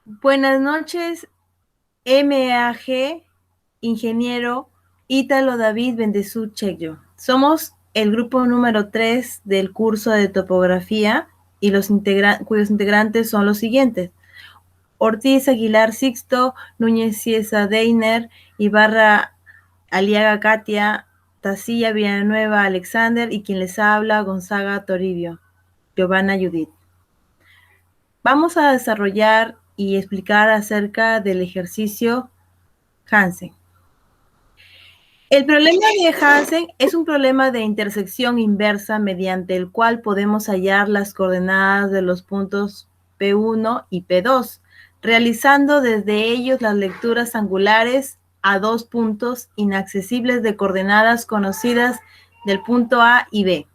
Buenas noches, MAG, ingeniero Ítalo David Bendezú Cheyo. Somos el grupo número 3 del curso de topografía y cuyos integrantes son los siguientes: Ortiz Aguilar Sixto, Núñez Cieza Deiner, Ibarra Aliaga Katia, Tacilla Villanueva Alexander y quien les habla Gonzaga Toribio, Giovanna Judith. Vamos a desarrollar y explicar acerca del ejercicio Hansen. El problema de Hansen es un problema de intersección inversa mediante el cual podemos hallar las coordenadas de los puntos P1 y P2, realizando desde ellos las lecturas angulares a dos puntos inaccesibles de coordenadas conocidas del punto A y B.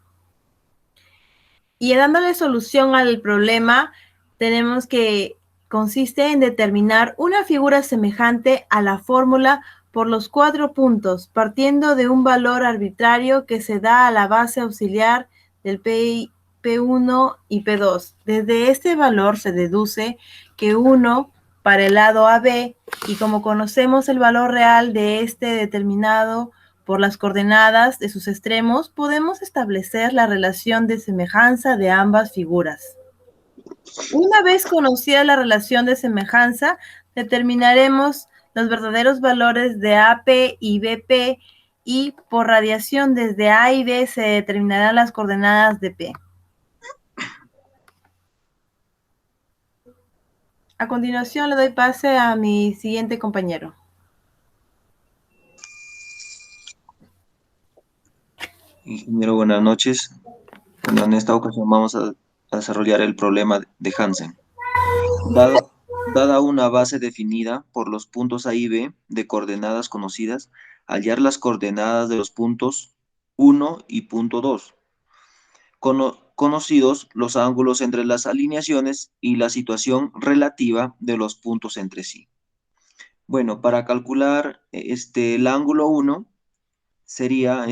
Y dándole solución al problema, tenemos que consiste en determinar una figura semejante a la fórmula por los 4 puntos, partiendo de un valor arbitrario que se da a la base auxiliar del P1 y P2. Desde este valor se deduce que 1 para el lado AB, y como conocemos el valor real de este determinado por las coordenadas de sus extremos, podemos establecer la relación de semejanza de ambas figuras. Una vez conocida la relación de semejanza, determinaremos los verdaderos valores de AP y BP, y por radiación desde A y B se determinarán las coordenadas de P. A continuación le doy pase a mi siguiente compañero. Ingeniero, buenas noches. Bueno, en esta ocasión vamos a desarrollar el problema de Hansen. Dada una base definida por los puntos A y B de coordenadas conocidas, hallar las coordenadas de los puntos 1 y punto 2. Conocidos los ángulos entre las alineaciones y la situación relativa de los puntos entre sí. Bueno, para calcular el ángulo 1 sería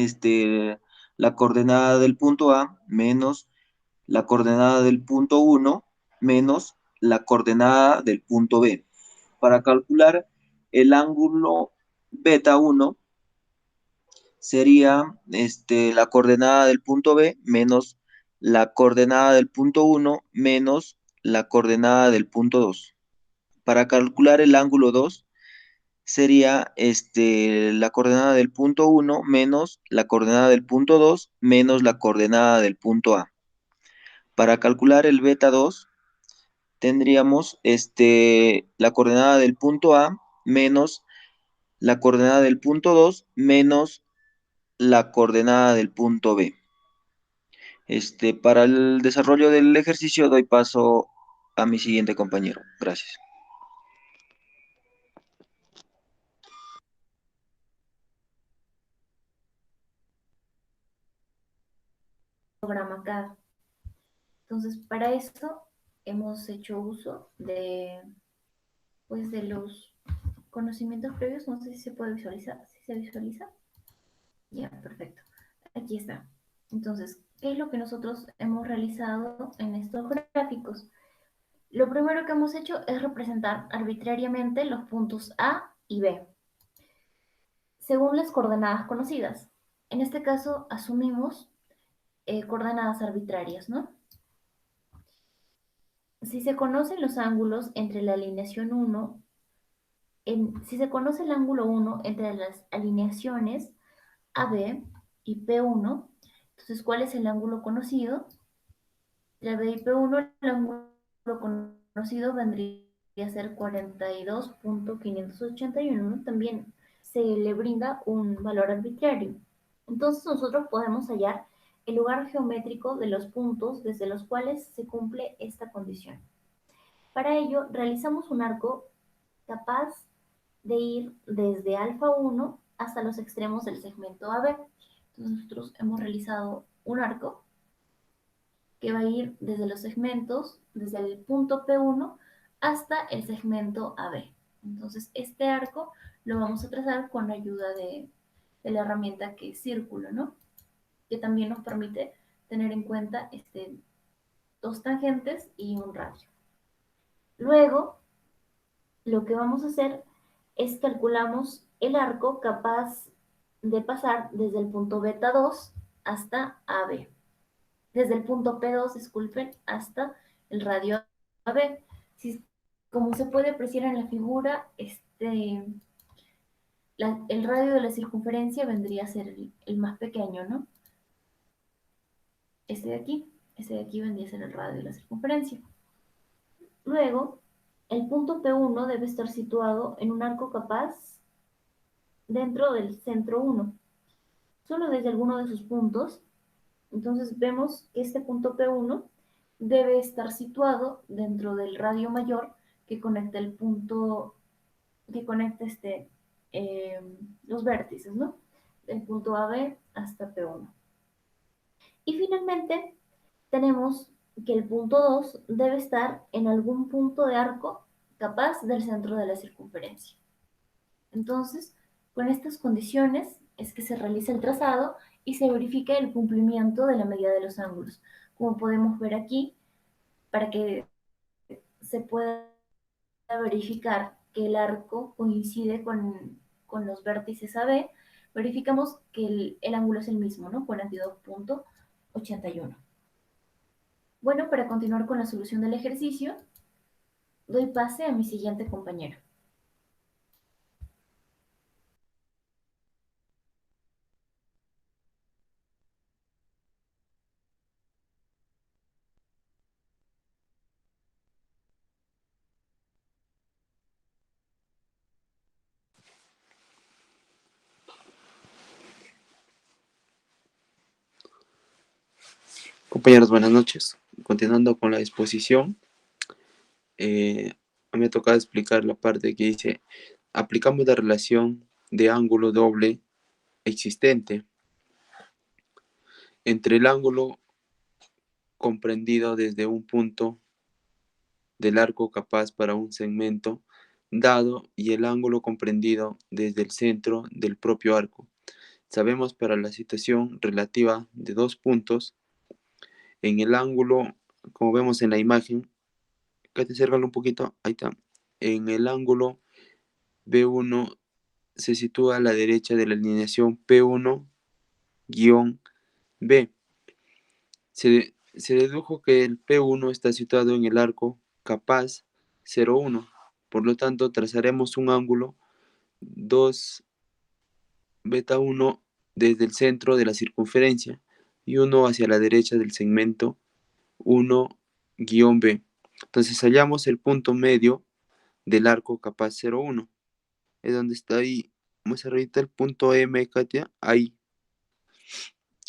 la coordenada del punto A menos la coordenada del punto 1 menos la coordenada del punto B. Para calcular el ángulo beta 1 sería la coordenada del punto B menos la coordenada del punto 1 menos la coordenada del punto 2. Para calcular el ángulo 2 sería la coordenada del punto 1 menos la coordenada del punto 2 menos la coordenada del punto A. Para calcular el beta 2 tendríamos la coordenada del punto A menos la coordenada del punto 2 menos la coordenada del punto B. Para el desarrollo del ejercicio doy paso a mi siguiente compañero. Gracias. Programa CAD. Entonces, para esto hemos hecho uso de los conocimientos previos. No sé si se puede visualizar. ¿Si se visualiza? Ya, perfecto. Aquí está. Entonces, ¿qué es lo que nosotros hemos realizado en estos gráficos? Lo primero que hemos hecho es representar arbitrariamente los puntos A y B, según las coordenadas conocidas. En este caso, asumimos coordenadas arbitrarias, ¿no? Si se conocen los ángulos entre la alineación 1, si se conoce el ángulo 1 entre las alineaciones AB y P1, entonces, ¿cuál es el ángulo conocido? Entre B y P1, el ángulo conocido vendría a ser 42.581. También se le brinda un valor arbitrario. Entonces, nosotros podemos hallar el lugar geométrico de los puntos desde los cuales se cumple esta condición. Para ello, realizamos un arco capaz de ir desde alfa 1 hasta los extremos del segmento AB. Entonces, nosotros hemos realizado un arco que va a ir desde los segmentos, desde el punto P1 hasta el segmento AB. Entonces, este arco lo vamos a trazar con la ayuda de la herramienta que es círculo, ¿no? Que también nos permite tener en cuenta dos tangentes y un radio. Luego, lo que vamos a hacer es calculamos el arco capaz de pasar desde el punto beta 2 hasta AB. Desde el punto P2, disculpen, hasta el radio AB. Si, como se puede apreciar en la figura, el radio de la circunferencia vendría a ser el más pequeño, ¿no? Este de aquí vendría a ser el radio de la circunferencia. Luego, el punto P1 debe estar situado en un arco capaz dentro del centro 1, solo desde alguno de sus puntos. Entonces vemos que este punto P1 debe estar situado dentro del radio mayor que conecta el punto, que conecta los vértices, ¿no? Del punto AB hasta P1. Y finalmente tenemos que el punto 2 debe estar en algún punto de arco capaz del centro de la circunferencia. Entonces, con estas condiciones es que se realiza el trazado y se verifica el cumplimiento de la medida de los ángulos. Como podemos ver aquí, para que se pueda verificar que el arco coincide con los vértices AB, verificamos que el ángulo es el mismo, ¿no? 42.81. Bueno, para continuar con la solución del ejercicio, doy pase a mi siguiente compañero. Compañeros, buenas noches. Continuando con la exposición, me toca explicar la parte que dice, aplicamos la relación de ángulo doble existente entre el ángulo comprendido desde un punto del arco capaz para un segmento dado y el ángulo comprendido desde el centro del propio arco. Sabemos para la situación relativa de dos puntos, en el ángulo, como vemos en la imagen, acá te acércalo un poquito, ahí está, en el ángulo B1 se sitúa a la derecha de la alineación P1-B. Se dedujo que el P1 está situado en el arco capaz 0,1. Por lo tanto, trazaremos un ángulo 2 beta 1 desde el centro de la circunferencia y uno hacia la derecha del segmento 1-B. Entonces hallamos el punto medio del arco capaz 0,1. Es donde está ahí, más arriba el punto M, Katia, ahí.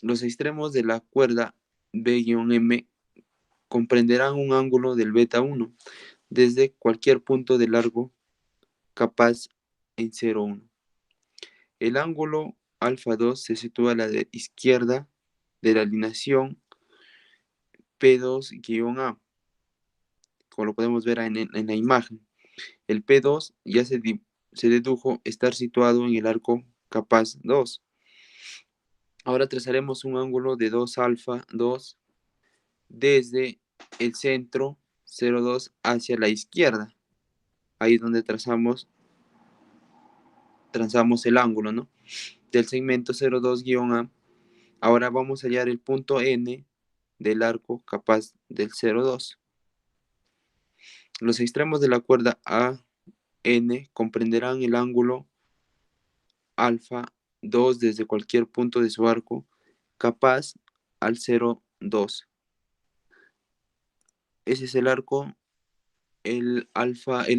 Los extremos de la cuerda B-M comprenderán un ángulo del beta 1 desde cualquier punto de largo capaz en 0,1. El ángulo alfa 2 se sitúa a la izquierda de la alineación P2-A, como lo podemos ver en la imagen. El P2 ya se dedujo estar situado en el arco capaz 2. Ahora trazaremos un ángulo de 2 alfa 2 desde el centro 0,2 hacia la izquierda. Ahí es donde trazamos el ángulo, ¿no? Del segmento 0,2-A. Ahora vamos a hallar el punto N del arco capaz del 0,2. Los extremos de la cuerda AN comprenderán el ángulo alfa 2 desde cualquier punto de su arco capaz al 0,2. Ese es el arco, el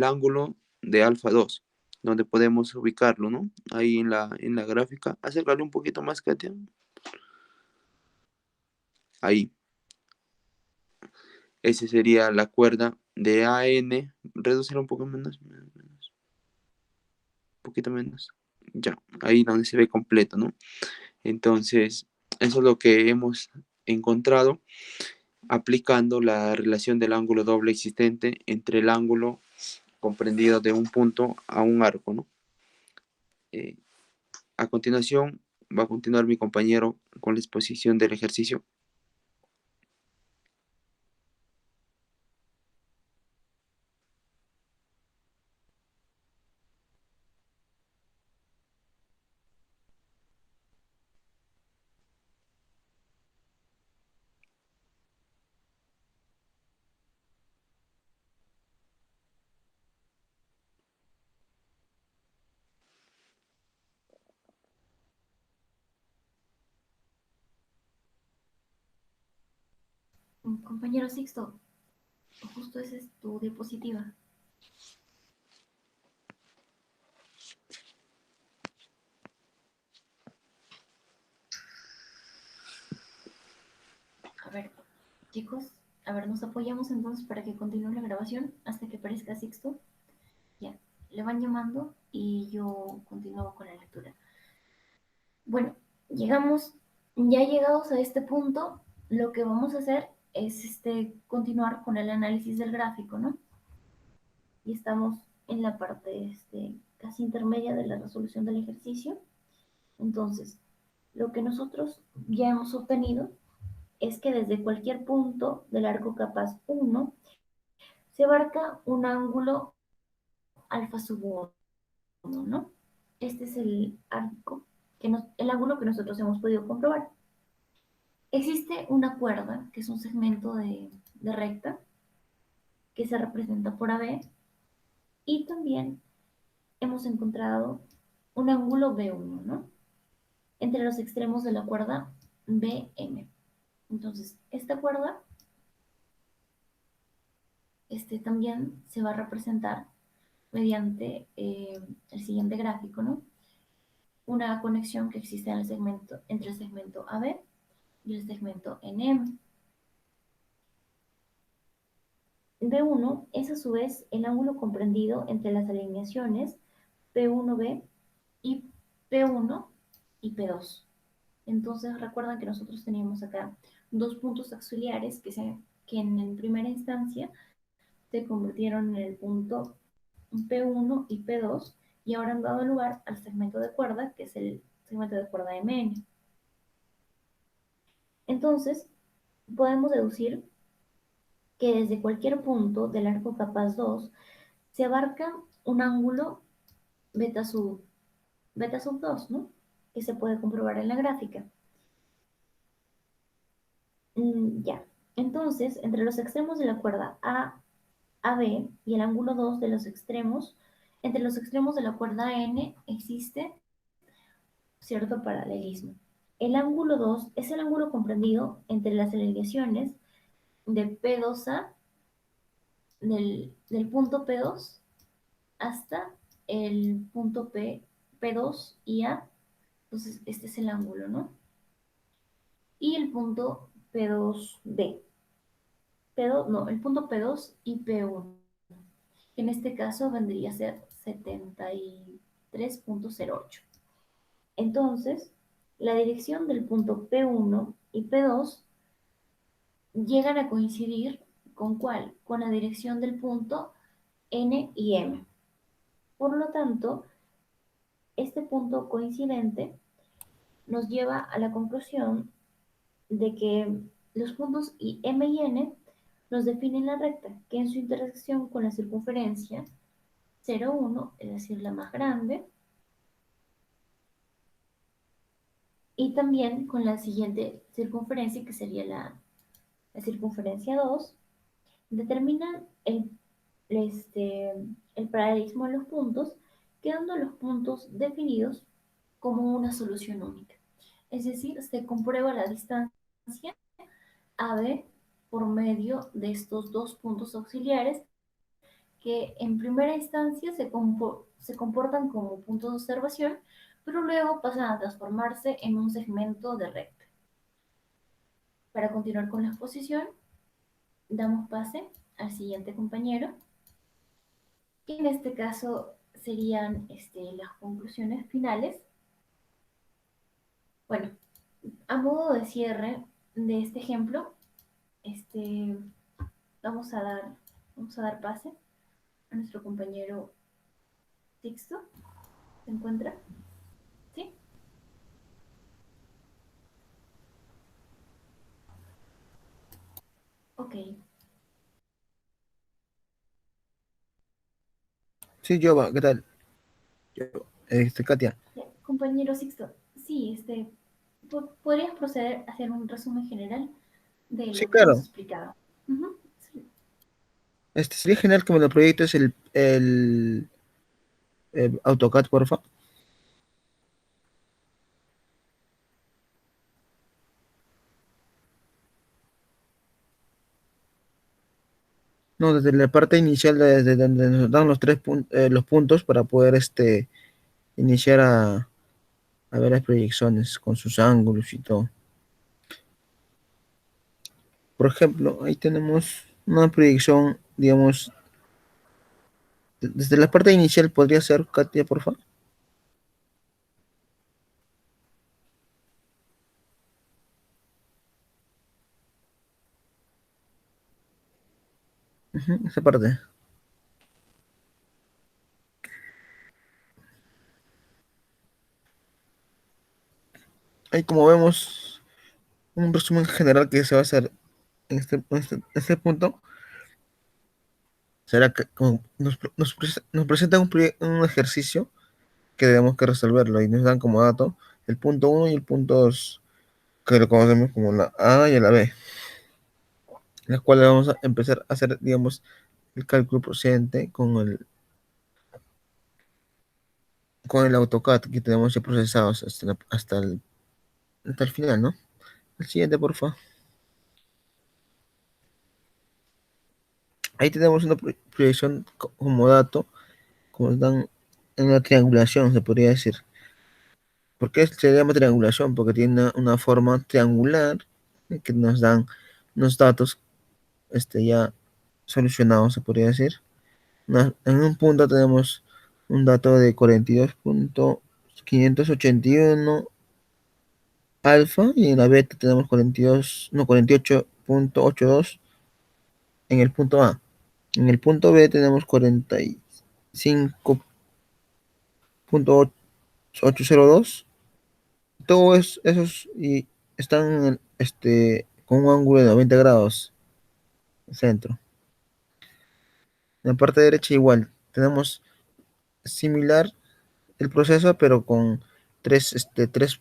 ángulo de alfa 2, donde podemos ubicarlo, ¿no? Ahí en la gráfica. Acércale un poquito más, Katia. Ahí. Ese sería la cuerda de AN. Reducirla un poco menos. Un poquito menos. Ya, ahí donde se ve completo, ¿no? Entonces, eso es lo que hemos encontrado aplicando la relación del ángulo doble existente entre el ángulo comprendido de un punto a un arco, ¿no? A continuación, va a continuar mi compañero con la exposición del ejercicio. Compañero Sixto, justo esa es tu diapositiva. A ver, chicos, a ver, nos apoyamos entonces para que continúe la grabación hasta que aparezca Sixto. Ya, le van llamando y yo continúo con la lectura. Bueno, ya llegados a este punto, lo que vamos a hacer es continuar con el análisis del gráfico, ¿no? Y estamos en la parte casi intermedia de la resolución del ejercicio. Entonces, lo que nosotros ya hemos obtenido es que desde cualquier punto del arco capaz 1 se abarca un ángulo alfa sub 1, ¿no? Este es el arco, el ángulo que nosotros hemos podido comprobar. Existe una cuerda, que es un segmento de recta, que se representa por AB, y también hemos encontrado un ángulo B1, ¿no? Entre los extremos de la cuerda BM. Entonces, esta cuerda también se va a representar mediante el siguiente gráfico, ¿no? Una conexión que existe en el segmento, entre el segmento AB y el segmento NM. B1 es a su vez el ángulo comprendido entre las alineaciones P1B y P1 y P2. Entonces recuerdan que nosotros teníamos acá dos puntos auxiliares que en primera instancia se convirtieron en el punto P1 y P2 y ahora han dado lugar al segmento de cuerda, que es el segmento de cuerda MN. Entonces, podemos deducir que desde cualquier punto del arco capaz 2 se abarca un ángulo beta sub 2, ¿no? Que se puede comprobar en la gráfica. Ya. Entonces, entre los extremos de la cuerda AB y el ángulo 2 de los extremos, entre los extremos de la cuerda N existe cierto paralelismo. El ángulo 2 es el ángulo comprendido entre las alineaciones de P2A, del punto P2 hasta el punto P2 y A. Entonces, este es el ángulo, ¿no? Y el punto P2B. El punto P2 y P1. Que en este caso vendría a ser 73.08. Entonces, la dirección del punto P1 y P2 llegan a coincidir ¿con cuál? Con la dirección del punto N y M. Por lo tanto, este punto coincidente nos lleva a la conclusión de que los puntos M y N nos definen la recta, que en su intersección con la circunferencia 0,1, es decir, la más grande, y también con la siguiente circunferencia, que sería la circunferencia 2, determinan el paralelismo de los puntos, quedando los puntos definidos como una solución única. Es decir, se comprueba la distancia AB por medio de estos dos puntos auxiliares que en primera instancia se comportan como puntos de observación, pero luego pasan a transformarse en un segmento de recta. Para continuar con la exposición, damos pase al siguiente compañero, que en este caso serían las conclusiones finales. Bueno, a modo de cierre de este ejemplo, vamos a dar pase a nuestro compañero Sixto. ¿Se encuentra? ¿Sí? Ok. Sí, Jova, ¿qué tal? Katia. Compañero Sixto, sí, ¿podrías proceder a hacer un resumen general de Sí, lo que hemos claro. explicado? Uh-huh. Sí. Sería genial que me lo proyectes el AutoCAD, porfa. No, desde la parte inicial, desde donde nos dan los puntos para poder iniciar a ver las proyecciones con sus ángulos y todo. Por ejemplo, ahí tenemos una proyección, digamos, desde la parte inicial podría ser, Katia, por favor. Ujú, esa parte. Ahí como vemos, un resumen general que se va a hacer en este punto será que como nos presentan un ejercicio que debemos que resolverlo y nos dan como dato el punto uno y el punto 2 que lo conocemos como la A y la B, las cuales vamos a empezar a hacer, digamos, el cálculo procedente con el AutoCAD que tenemos ya procesados hasta el final, ¿no? El siguiente, por favor. Ahí tenemos una proyección como dato, como dan en una triangulación, se podría decir. ¿Por qué se llama triangulación? Porque tiene una forma triangular que nos dan unos datos ya solucionados, se podría decir. En un punto tenemos un dato de 42.581 alfa y en la beta tenemos 42, no, 48.82 en el punto A. En el punto B tenemos 45.802. Todos esos y están con un ángulo de 90 grados centro. En la parte derecha igual, tenemos similar el proceso, pero con tres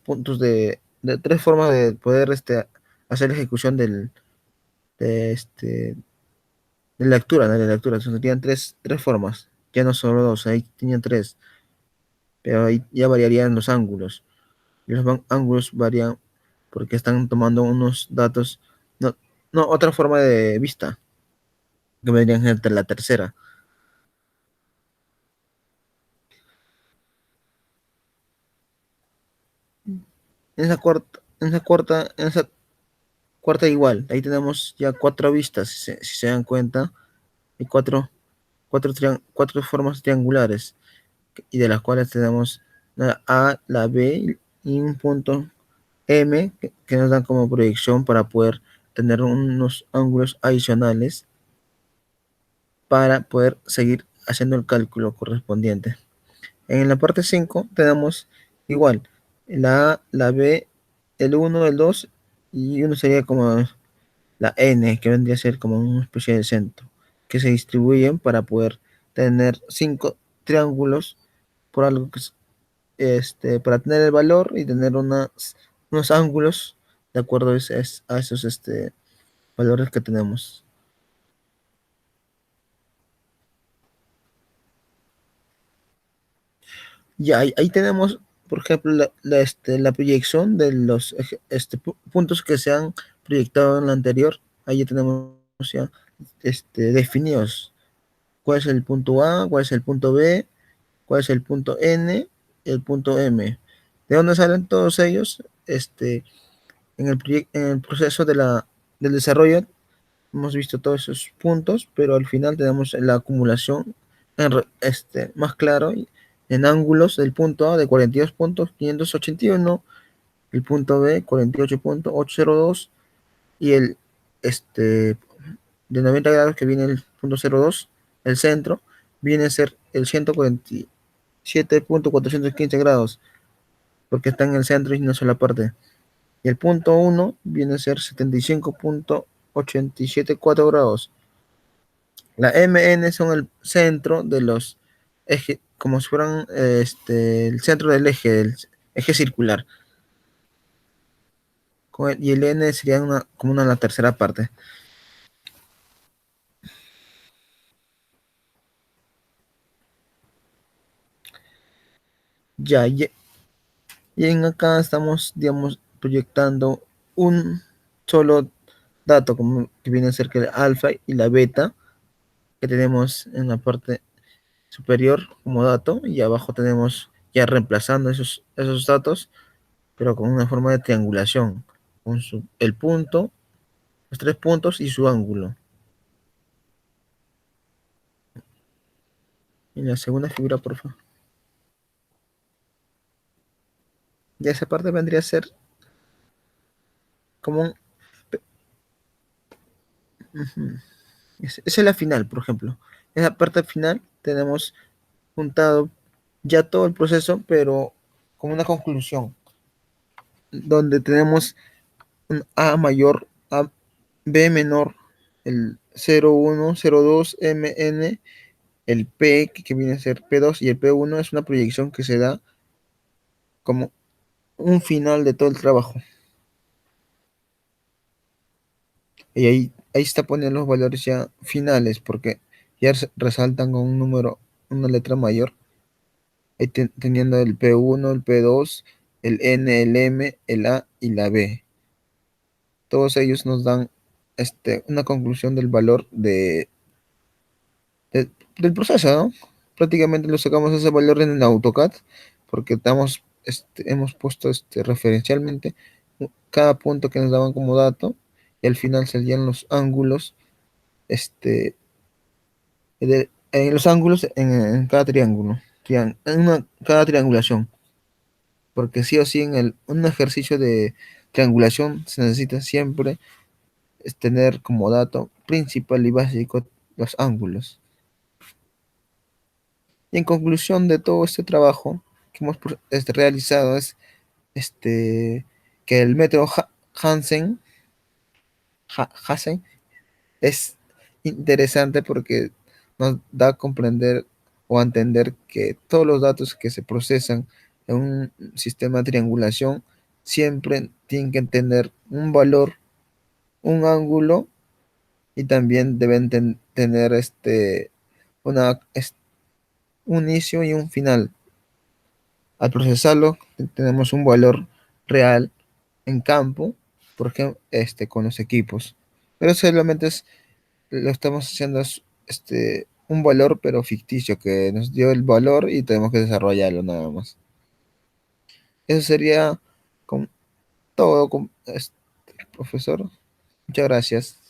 puntos de tres formas de poder hacer la ejecución de, este, de lectura, de la lectura. Entonces, tenían tres formas, ya no solo dos, ahí tenían tres, pero ahí ya variarían los ángulos. Y los ángulos varían porque están tomando unos datos, no, no, otra forma de vista, que vendrían entre la tercera. En esa cuarta igual, ahí tenemos ya cuatro vistas, si se dan cuenta, hay cuatro formas triangulares, y de las cuales tenemos la A, la B y un punto M que nos dan como proyección para poder tener unos ángulos adicionales para poder seguir haciendo el cálculo correspondiente. En la parte 5 tenemos igual la A, la B, el uno, el 2 y uno sería como la N, que vendría a ser como una especie de centro, que se distribuyen para poder tener 5 triángulos por algo que para tener el valor y tener unos ángulos de acuerdo a esos valores que tenemos. Ya, ahí tenemos, por ejemplo, la proyección de los puntos que se han proyectado en la anterior. Ahí ya tenemos ya definidos cuál es el punto A, cuál es el punto B, cuál es el punto N y el punto M. ¿De dónde salen todos ellos? En el proceso del desarrollo hemos visto todos esos puntos, pero al final tenemos la acumulación más claro en ángulos del punto A de 42.581, el punto B 48.802 y el de 90 grados que viene el punto 02, el centro, viene a ser el 147.415 grados, porque está en el centro y no es la parte. Y el punto 1 viene a ser 75.874 grados. La MN son el centro de los ejes, como si fueran el centro del eje circular. Y el N sería como la tercera parte. Ya, y en acá estamos, digamos, proyectando un solo dato, como que viene a ser que el alfa y la beta, que tenemos en la parte superior como dato y abajo tenemos ya reemplazando esos datos, pero con una forma de triangulación, con el punto, los 3 puntos y su ángulo. En la segunda figura, por favor. Ya esa parte vendría a ser como un... Esa es la final, por ejemplo. En la parte final tenemos juntado ya todo el proceso, pero con una conclusión, donde tenemos un A mayor, A, B menor, el 01, 02, MN, el P, que viene a ser P2, y el P1 es una proyección que se da como un final de todo el trabajo. Y ahí está poniendo los valores ya finales, porque ya resaltan con un número, una letra mayor, ahí teniendo el P1, el P2, el N, el M, el A y la B. Todos ellos nos dan una conclusión del valor del proceso, ¿no? Prácticamente lo sacamos ese valor en el AutoCAD, porque hemos puesto referencialmente cada punto que nos daban como dato, y al final salían los ángulos, en los ángulos en cada triángulo, cada triangulación, porque sí o sí un ejercicio de triangulación se necesita siempre es tener como dato principal y básico los ángulos. Y en conclusión de todo este trabajo que hemos realizado es que el método Hansen es interesante porque nos da a comprender o a entender que todos los datos que se procesan en un sistema de triangulación siempre tienen que tener un valor, un ángulo, y también deben tener una, un inicio y un final. Al procesarlo tenemos un valor real en campo, por ejemplo, con los equipos. Pero solamente lo estamos haciendo un valor pero ficticio que nos dio el valor y tenemos que desarrollarlo nada más. Eso sería con todo, profesor. Muchas gracias.